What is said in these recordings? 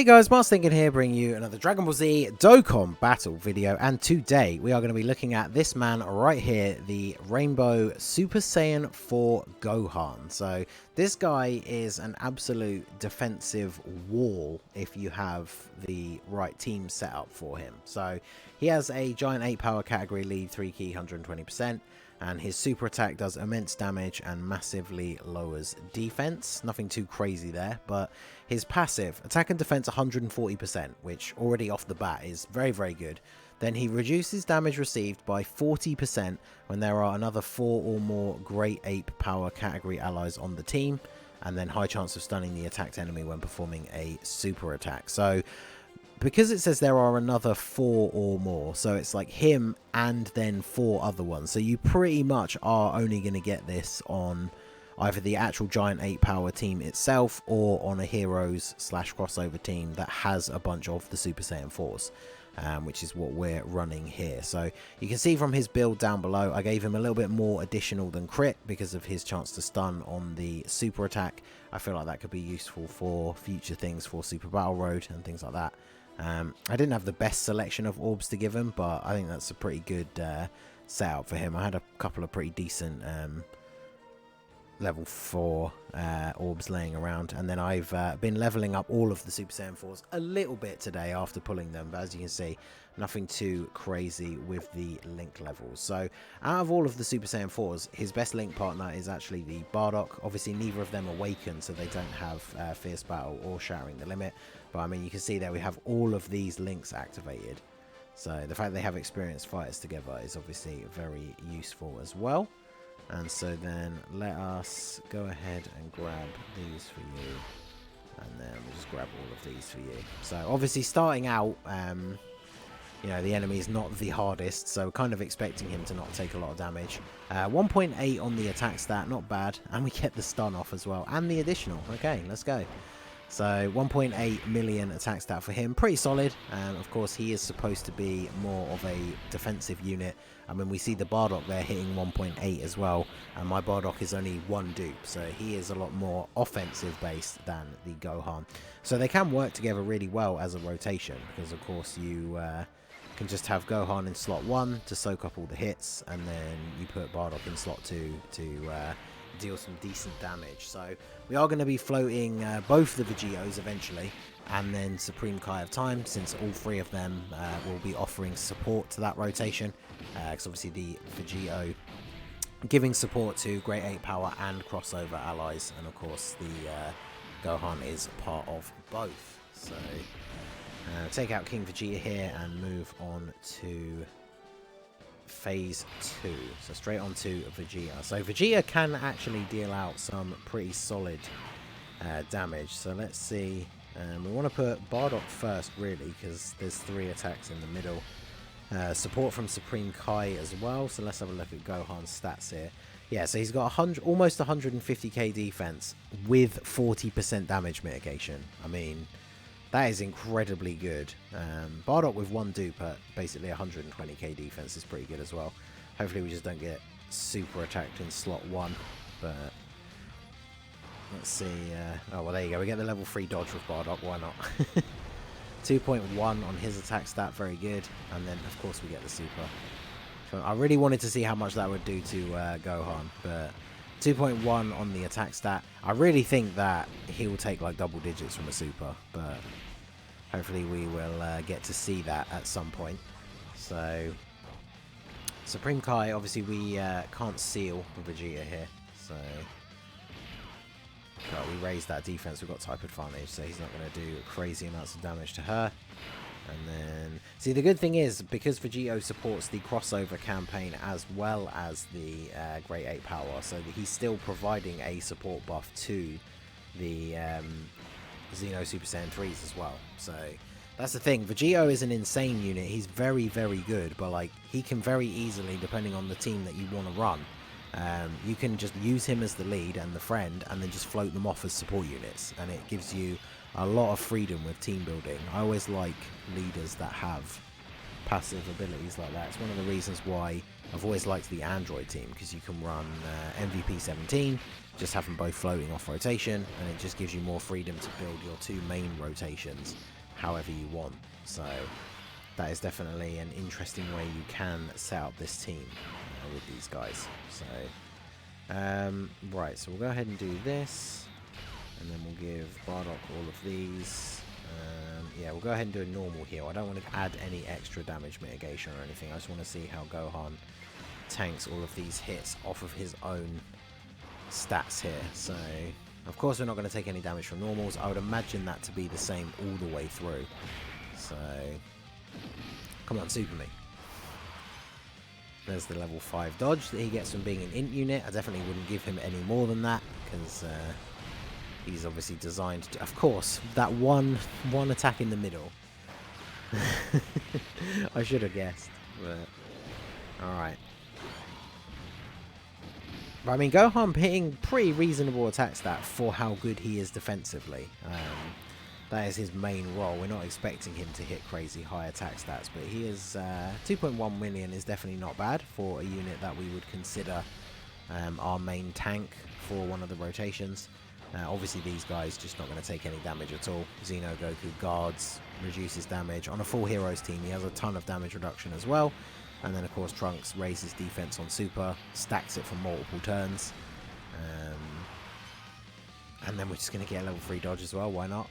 Hey guys, Mars Thinking here, bringing you another Dragon Ball Z Dokkan battle video, and today we are going to be looking at this man right here, the Rainbow Super Saiyan 4 Gohan. So this guy is an absolute defensive wall if you have the right team set up for him. So he has a giant 8 power category lead, 3 key, 120%. And his super attack does immense damage and massively lowers defense. Nothing too crazy there, but his passive, attack and defense 140%, which already off the bat is very, very good. Then he reduces damage received by 40% when there are another 4 or more Great Ape Power category allies on the team. And then high chance of stunning the attacked enemy when performing a super attack. So because it says there are another 4 or more, so it's like him and then 4 other ones. So you pretty much are only going to get this on either the actual giant 8 power team itself or on a heroes / crossover team that has a bunch of the Super Saiyan 4s, which is what we're running here. So you can see from his build down below, I gave him a little bit more additional than crit because of his chance to stun on the super attack. I feel like that could be useful for future things for Super Battle Road and things like that. I didn't have the best selection of orbs to give him, but I think that's a pretty good setup for him. I had a couple of pretty decent level 4 orbs laying around, and then I've been leveling up all of the Super Saiyan 4s a little bit today after pulling them, but as you can see, nothing too crazy with the link levels. So out of all of the Super Saiyan 4s, his best link partner is actually the Bardock. Obviously neither of them awaken, so they don't have Fierce Battle or Shattering the Limit, but I mean, you can see there we have all of these links activated. So the fact they have experienced fighters together is obviously very useful as well. And so then let us go ahead and grab these for you. And then we'll just grab all of these for you. So obviously starting out, you know, the enemy is not the hardest, so kind of expecting him to not take a lot of damage. 1.8 on the attack stat, not bad. And we get the stun off as well. And the additional. Okay, let's go. So 1.8 million attack stat for him, pretty solid. Of course, he is supposed to be more of a defensive unit. I mean, we see the Bardock there hitting 1.8 as well, and my Bardock is only 1 dupe, so he is a lot more offensive based than the Gohan. So they can work together really well as a rotation, because of course you can just have Gohan in slot 1 to soak up all the hits, and then you put Bardock in slot 2 to deal some decent damage. So we are going to be floating both the Vegetos eventually, and then Supreme Kai of Time, since all 3 of them will be offering support to that rotation, because obviously the Vegeto giving support to Great 8 Power and crossover allies, and of course the Gohan is part of both. So take out King Vegeta here and move on to phase 2, so straight on to Vegeta. So Vegeta can actually deal out some pretty solid damage, so let's see. We want to put Bardock first really, because there's 3 attacks in the middle. Support from Supreme Kai as well, so let's have a look at Gohan's stats here. Yeah, so he's got almost 150k defense with 40% damage mitigation. I mean, that is incredibly good. Bardock with 1 dupe at basically 120k defense is pretty good as well. Hopefully we just don't get super attacked in slot 1. But let's see. Oh, well, there you go. We get the level 3 dodge with Bardock. Why not? 2.1 on his attack stat. Very good. And then, of course, we get the super. So I really wanted to see how much that would do to Gohan. But 2.1 on the attack stat. I really think that he will take like double digits from a super, but hopefully we will get to see that at some point. So Supreme Kai, obviously we can't seal Vegeta here, so we raise that defense. We've got type advantage, so he's not going to do crazy amounts of damage to her. And then, see, the good thing is, because Vegito supports the crossover campaign as well as the Great 8 Power, so that he's still providing a support buff to the Xeno Super Saiyan 3s as well. So that's the thing. Vegito is an insane unit. He's very, very good, but like he can very easily, depending on the team that you want to run, you can just use him as the lead and the friend, and then just float them off as support units, and it gives you a lot of freedom with team building. I always like leaders that have passive abilities like that. It's one of the reasons why I've always liked the Android team, because you can run MVP 17, just have them both floating off rotation, and it just gives you more freedom to build your two main rotations however you want. So that is definitely an interesting way you can set up this team with these guys. So right, so we'll go ahead and do this, and then we'll give Bardock all of these. Yeah, we'll go ahead and do a normal heal. I don't want to add any extra damage mitigation or anything. I just want to see how Gohan tanks all of these hits off of his own stats here. So of course we're not going to take any damage from normals. I would imagine that to be the same all the way through. So come on, super me. There's the level 5 dodge that he gets from being an int unit. I definitely wouldn't give him any more than that, because he's obviously designed to, of course, that one attack in the middle. I should have guessed, but alright. But I mean, Gohan hitting pretty reasonable attack stat for how good he is defensively. That is his main role. We're not expecting him to hit crazy high attack stats, but he is 2.1 million is definitely not bad for a unit that we would consider our main tank for one of the rotations. Obviously these guys just not going to take any damage at all. Xeno Goku guards, reduces damage. On a full heroes team he has a ton of damage reduction as well. And then of course Trunks raises defense on super, stacks it for multiple turns. And then we're just going to get a level 3 dodge as well, why not?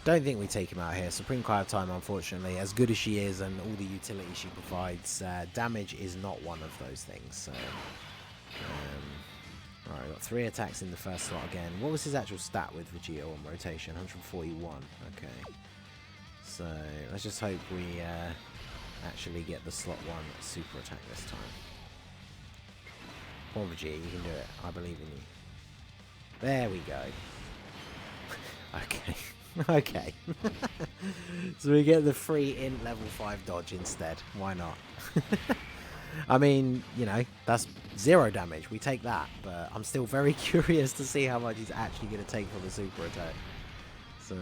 Don't think we take him out here. Supreme Kai of Time, unfortunately, as good as she is and all the utility she provides, damage is not one of those things. So alright, got 3 attacks in the first slot again. What was his actual stat with Vegeta on rotation? 141. Okay. So let's just hope we actually get the slot 1 super attack this time. Come on, Vegeta, you can do it. I believe in you. There we go. Okay. Okay. So we get the free int level 5 dodge instead. Why not? I mean, you know, that's 0 damage. We take that, but I'm still very curious to see how much he's actually going to take for the super attack. So,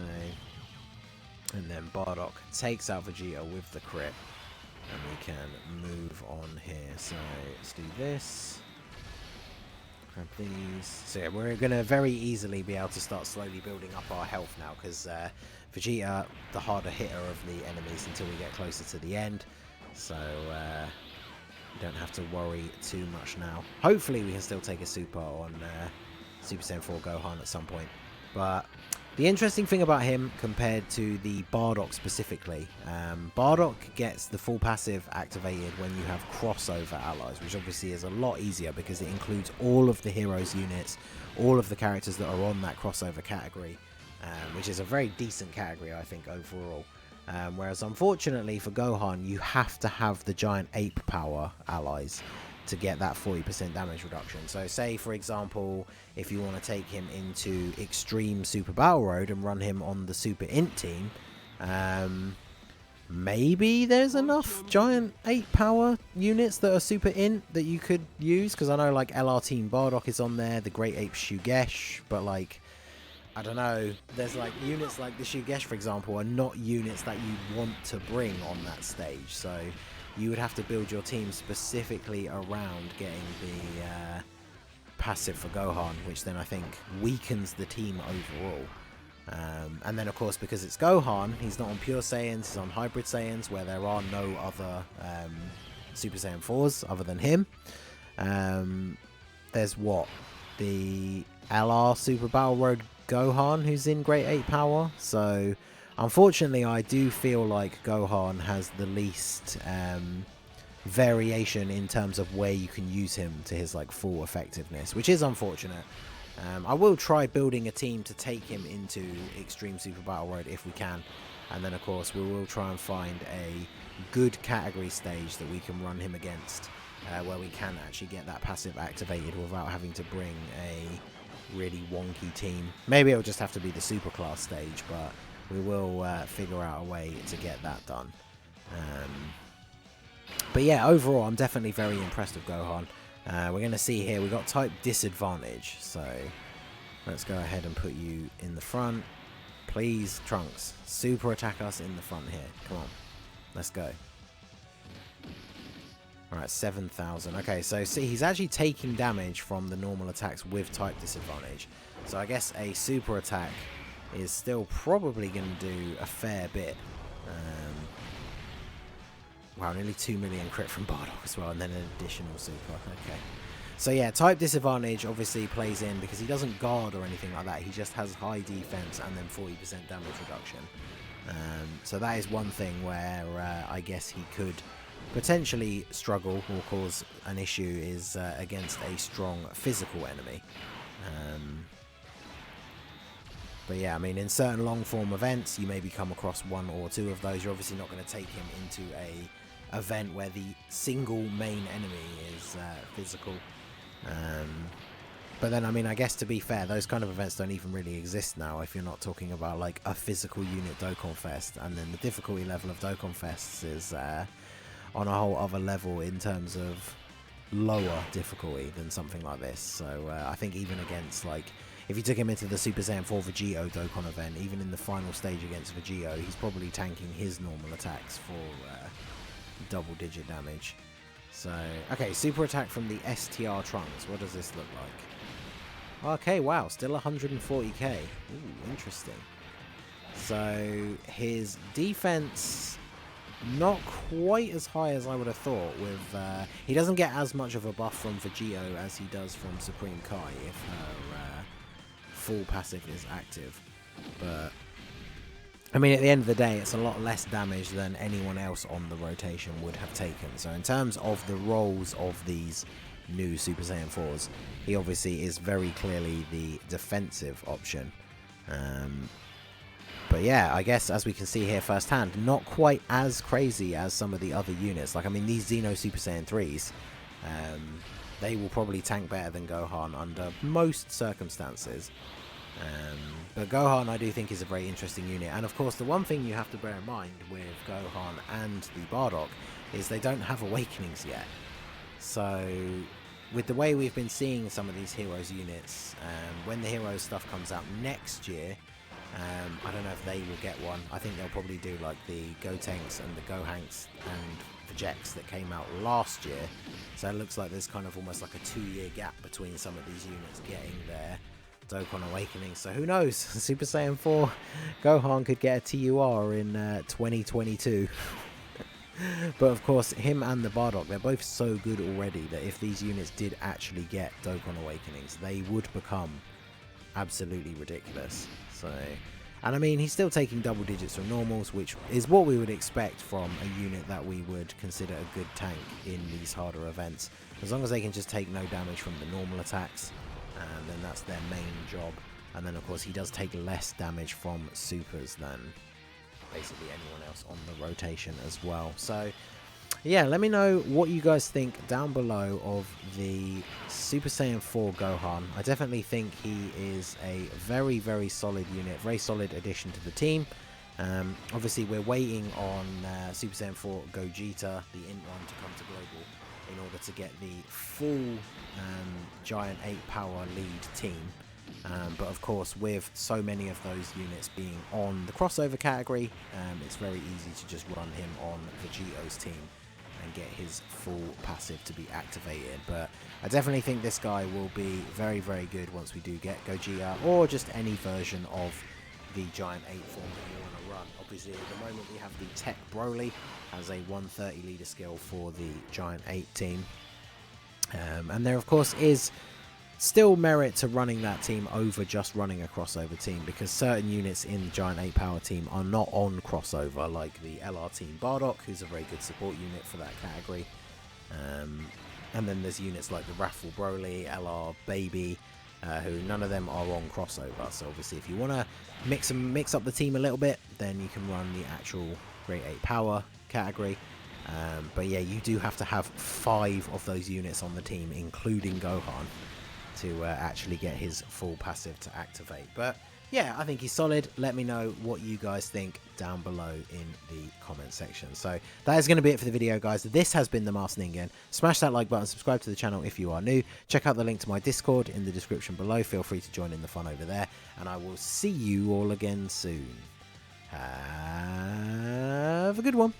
and then Bardock takes out Vegeta with the crit, and we can move on here. So let's do this. Grab these. So yeah, we're going to very easily be able to start slowly building up our health now, because Vegeta, the harder hitter of the enemies until we get closer to the end. So we don't have to worry too much now. Hopefully we can still take a super on Super Saiyan 4 Gohan at some point. But the interesting thing about him compared to the Bardock specifically, Bardock gets the full passive activated when you have crossover allies, which obviously is a lot easier because it includes all of the heroes units, all of the characters that are on that crossover category, which is a very decent category I think overall. Whereas unfortunately for Gohan, you have to have the giant ape power allies to get that 40% damage reduction. So say for example, if you want to take him into Extreme Super Battle Road and run him on the Super Int team, maybe there's enough giant 8 power units that are Super Int that you could use, because I know like LR Team Bardock is on there, the Great Ape Shugesh, but like I don't know, there's like units like the Shugesh for example are not units that you want to bring on that stage, so you would have to build your team specifically around getting the passive for Gohan, which then I think weakens the team overall. And then of course because it's Gohan, he's not on Pure Saiyans, he's on Hybrid Saiyans, where there are no other Super Saiyan 4s other than him. There's what? The LR Super Battle Road Gohan, who's in Great 8 power, so unfortunately I do feel like Gohan has the least variation in terms of where you can use him to his like full effectiveness, which is unfortunate. I will try building a team to take him into Extreme Super Battle Road if we can, and then of course we will try and find a good category stage that we can run him against, where we can actually get that passive activated without having to bring a really wonky team. Maybe it'll just have to be the super class stage, but we will figure out a way to get that done. But yeah, overall I'm definitely very impressed with Gohan. We're going to see here we got type disadvantage, so let's go ahead and put you in the front. Please, Trunks, super attack us in the front here. Come on. Let's go. Alright, 7,000. Okay, so see, he's actually taking damage from the normal attacks with type disadvantage. So I guess a super attack is still probably going to do a fair bit. Wow, nearly 2 million crit from Bardock as well, and then an additional super. Okay. So yeah, type disadvantage obviously plays in because he doesn't guard or anything like that. He just has high defense and then 40% damage reduction. So that is one thing where I guess he could potentially struggle or cause an issue is against a strong physical enemy. But yeah, I mean, in certain long form events, you maybe come across one or two of those. You're obviously not going to take him into a event where the single main enemy is physical. But then, I mean, I guess to be fair, those kind of events don't even really exist now if you're not talking about like a physical unit Dokkan Fest, and then the difficulty level of Dokkan Fests is on a whole other level in terms of lower difficulty than something like this. So I think even against, like, if you took him into the Super Saiyan 4 Vegito Dokkan event, even in the final stage against Vegito, he's probably tanking his normal attacks for double-digit damage. So, okay, super attack from the STR Trunks. What does this look like? Okay, wow, still 140k. Ooh, interesting. So, his defense, not quite as high as I would have thought. With he doesn't get as much of a buff from Vegito as he does from Supreme Kai if her full passive is active. But I mean, at the end of the day, it's a lot less damage than anyone else on the rotation would have taken. So in terms of the roles of these new Super Saiyan 4s, he obviously is very clearly the defensive option. But yeah, I guess as we can see here firsthand, not quite as crazy as some of the other units. Like, I mean, these Xeno Super Saiyan 3s, they will probably tank better than Gohan under most circumstances. But Gohan, I do think, is a very interesting unit. And of course, the one thing you have to bear in mind with Gohan and the Bardock is they don't have awakenings yet. So with the way we've been seeing some of these Heroes units, when the Heroes stuff comes out next year, I don't know if they will get one. I think they'll probably do like the Gotenks and the Gohanks and the Vegeks that came out last year. So it looks like there's kind of almost like a 2-year gap between some of these units getting their Dokkan Awakening. So who knows? Super Saiyan 4 Gohan could get a TUR in 2022. But of course, him and the Bardock, they're both so good already that if these units did actually get Dokkan Awakenings, they would become absolutely ridiculous. So, and I mean, he's still taking double digits from normals, which is what we would expect from a unit that we would consider a good tank in these harder events. As long as they can just take no damage from the normal attacks, and then that's their main job. And then of course he does take less damage from supers than basically anyone else on the rotation as well. So yeah, let me know what you guys think down below of the Super Saiyan 4 Gohan. I definitely think he is a very, very solid unit, very solid addition to the team. Obviously we're waiting on Super Saiyan 4 Gogeta, the Int one, to come to global in order to get the full Giant 8 power lead team. But of course, with so many of those units being on the crossover category, it's very easy to just run him on Vegito's team and get his full passive to be activated. But I definitely think this guy will be very, very good once we do get Gogeta, or just any version of the Giant 8 form that you want to run. Obviously, at the moment we have the Tech Broly as a 130 leader skill for the Giant 8 team. And there, of course, is still merit to running that team over just running a crossover team, because certain units in the Giant 8 power team are not on crossover, like the LR team Bardock, who's a very good support unit for that category. And then there's units like the Raffle Broly, LR Baby, who none of them are on crossover. So obviously if you want to mix up the team a little bit, then you can run the actual Great 8 power category. But yeah, you do have to have 5 of those units on the team, including Gohan, to actually get his full passive to activate. But yeah, I think he's solid. Let me know what you guys think down below in the comment section. So that is going to be it for the video, guys. This has been the Masked Ningen. Smash that like button, subscribe to the channel if you are new. Check out the link to my Discord in the description below. Feel free to join in the fun over there. And I will see you all again soon. Have a good one.